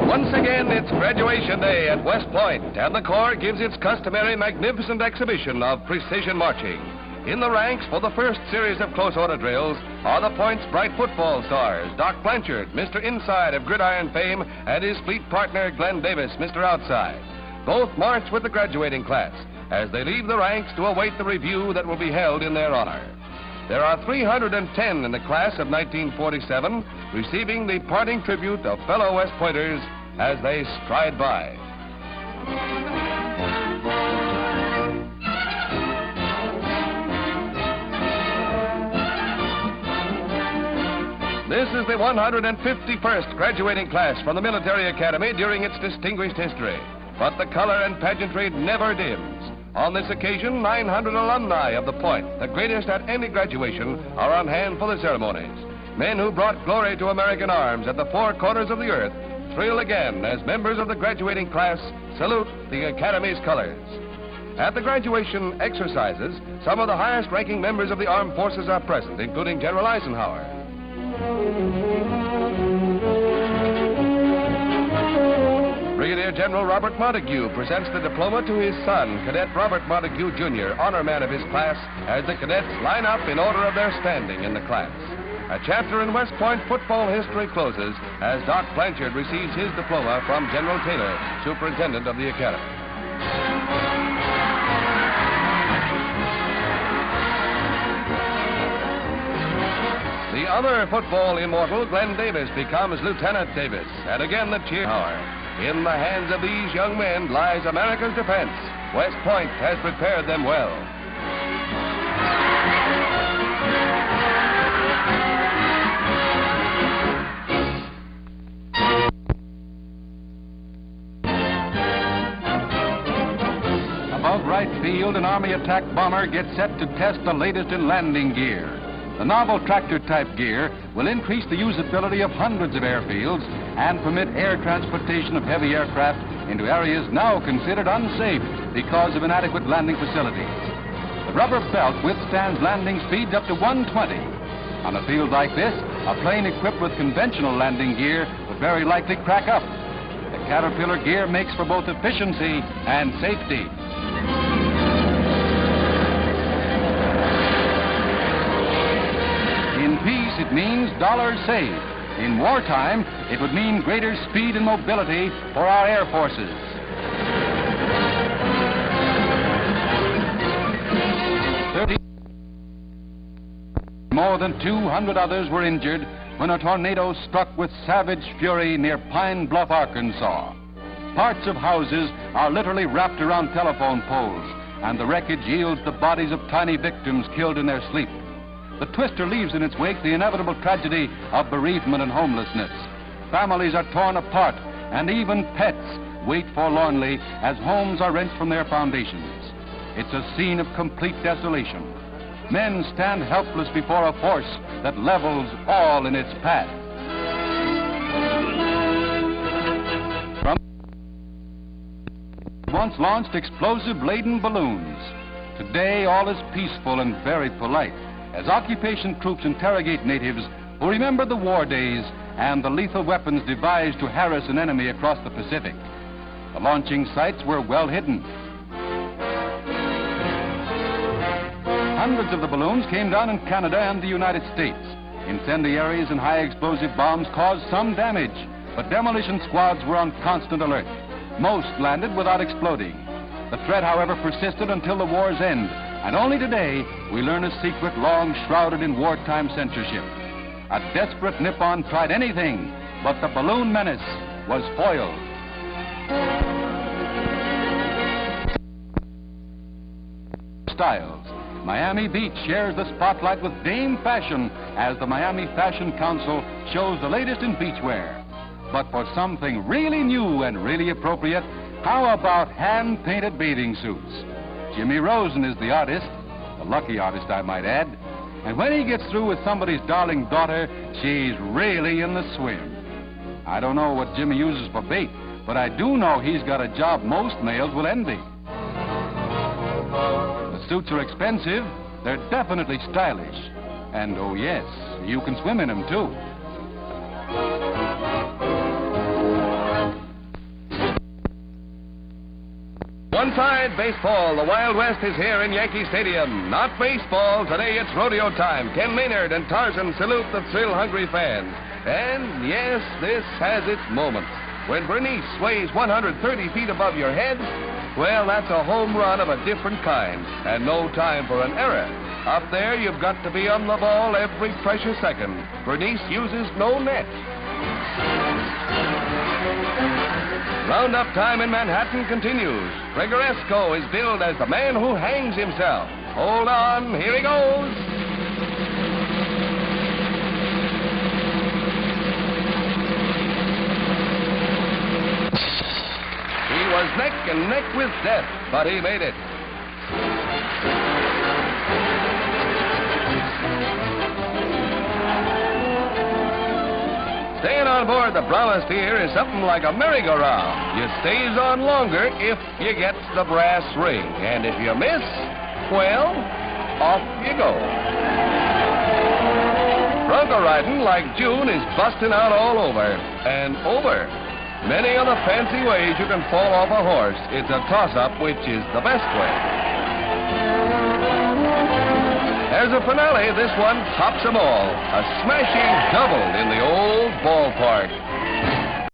Once again, it's graduation day at West Point, and the Corps gives its customary magnificent exhibition of precision marching. In the ranks for the first series of close order drills are the Point's bright football stars, Doc Blanchard, Mr. Inside of gridiron fame, and his fleet partner, Glenn Davis, Mr. Outside. Both march with the graduating class as they leave the ranks to await the review that will be held in their honor. There are 310 in the class of 1947, receiving the parting tribute of fellow West Pointers as they stride by. This is the 151st graduating class from the Military Academy during its distinguished history. But the color and pageantry never dims. On this occasion, 900 alumni of the Point, the greatest at any graduation, are on hand for the ceremonies. Men who brought glory to American arms at the four corners of the earth thrill again as members of the graduating class salute the Academy's colors. At the graduation exercises, some of the highest-ranking members of the armed forces are present, including General Eisenhower. Brigadier General Robert Montague presents the diploma to his son, Cadet Robert Montague, Jr., honor man of his class, as the cadets line up in order of their standing in the class. A chapter in West Point football history closes as Doc Blanchard receives his diploma from General Taylor, Superintendent of the Academy. The other football immortal, Glenn Davis, becomes Lieutenant Davis, and again the cheer. In the hands of these young men lies America's defense. West Point has prepared them well. Above Wright Field, an Army attack bomber gets set to test the latest in landing gear. The novel tractor-type gear will increase the usability of hundreds of airfields and permit air transportation of heavy aircraft into areas now considered unsafe because of inadequate landing facilities. The rubber belt withstands landing speeds up to 120. On a field like this, a plane equipped with conventional landing gear would very likely crack up. The Caterpillar gear makes for both efficiency and safety. In peace, it means dollars saved. In wartime, it would mean greater speed and mobility for our air forces. More than 200 others were injured when a tornado struck with savage fury near Pine Bluff, Arkansas. Parts of houses are literally wrapped around telephone poles, and the wreckage yields the bodies of tiny victims killed in their sleep. The twister leaves in its wake the inevitable tragedy of bereavement and homelessness. Families are torn apart, and even pets wait forlornly as homes are rent from their foundations. It's a scene of complete desolation. Men stand helpless before a force that levels all in its path. From once launched explosive-laden balloons. Today, all is peaceful and very polite, as occupation troops interrogate natives who remember the war days and the lethal weapons devised to harass an enemy across the Pacific. The launching sites were well hidden. Hundreds of the balloons came down in Canada and the United States. Incendiaries and high explosive bombs caused some damage, but demolition squads were on constant alert. Most landed without exploding. The threat, however, persisted until the war's end, and only today we learn a secret long shrouded in wartime censorship. A desperate Nippon tried anything, but the balloon menace was foiled. Styles. Miami Beach shares the spotlight with Dame Fashion as the Miami Fashion Council shows the latest in beachwear. But for something really new and really appropriate, how about hand-painted bathing suits? Jimmy Rosen is the artist, the lucky artist I might add, and when he gets through with somebody's darling daughter, she's really in the swim. I don't know what Jimmy uses for bait, but I do know he's got a job most males will envy. The suits are expensive, they're definitely stylish, and oh yes, you can swim in them too. One side, baseball. The Wild West is here in Yankee Stadium. Not baseball. Today it's rodeo time. Ken Maynard and Tarzan salute the thrill-hungry fans. And, yes, this has its moments. When Bernice sways 130 feet above your head, well, that's a home run of a different kind. And no time for an error. Up there, you've got to be on the ball every precious second. Bernice uses no net. Roundup time in Manhattan continues. Gregoresco is billed as the man who hangs himself. Hold on, here he goes. He was neck and neck with death, but he made it. Staying on board the Brahma steer is something like a merry-go-round. You stays on longer if you gets the brass ring. And if you miss, well, off you go. Bronco riding like June is busting out all over and over. Many are the fancy ways you can fall off a horse. It's a toss-up which is the best way. As a finale, this one tops them all. A smashing double in the old ballpark.